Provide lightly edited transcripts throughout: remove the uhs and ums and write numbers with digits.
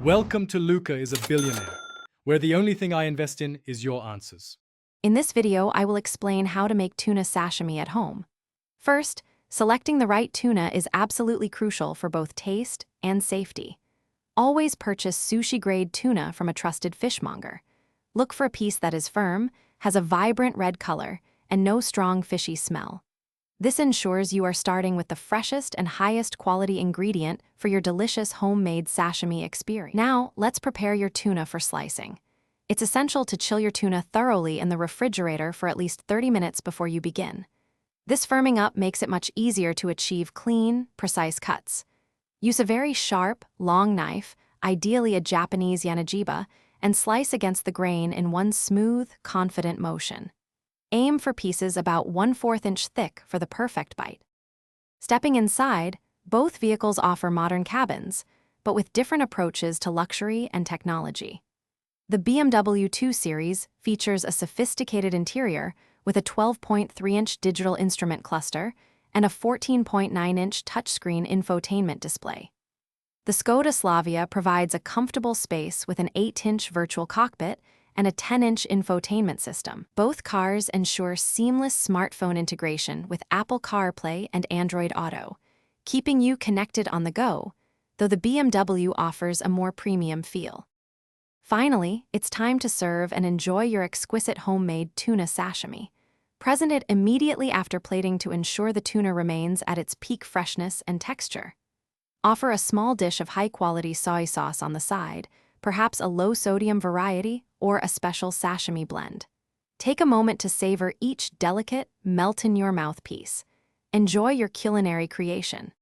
Welcome to Luca is a Billionaire, where the only thing I invest in is your answers. In this video, I will explain how to make tuna sashimi at home. First, selecting the right tuna is absolutely crucial for both taste and safety. Always purchase sushi-grade tuna from a trusted fishmonger. Look for a piece that is firm, has a vibrant red color, and no strong fishy smell. This ensures you are starting with the freshest and highest quality ingredient for your delicious homemade sashimi experience. Now, let's prepare your tuna for slicing. It's essential to chill your tuna thoroughly in the refrigerator for at least 30 minutes before you begin. This firming up makes it much easier to achieve clean, precise cuts. Use a very sharp, long knife, ideally a Japanese yanagiba, and slice against the grain in one smooth, confident motion. Aim for pieces about 1/4 inch thick for the perfect bite. Stepping inside, both vehicles offer modern cabins, but with different approaches to luxury and technology. The BMW 2 Series features a sophisticated interior with a 12.3-inch digital instrument cluster and a 14.9-inch touchscreen infotainment display. The Skoda Slavia provides a comfortable space with an 8-inch virtual cockpit and a 10-inch infotainment system. Both cars ensure seamless smartphone integration with Apple CarPlay and Android Auto, keeping you connected on the go, though the BMW offers a more premium feel. Finally, it's time to serve and enjoy your exquisite homemade tuna sashimi. Present it immediately after plating to ensure the tuna remains at its peak freshness and texture. Offer a small dish of high-quality soy sauce on the side, perhaps a low-sodium variety or a special sashimi blend. Take a moment to savor each delicate, melt-in-your-mouth piece. Enjoy your culinary creation.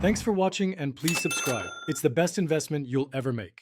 Thanks for watching and please subscribe. It's the best investment you'll ever make.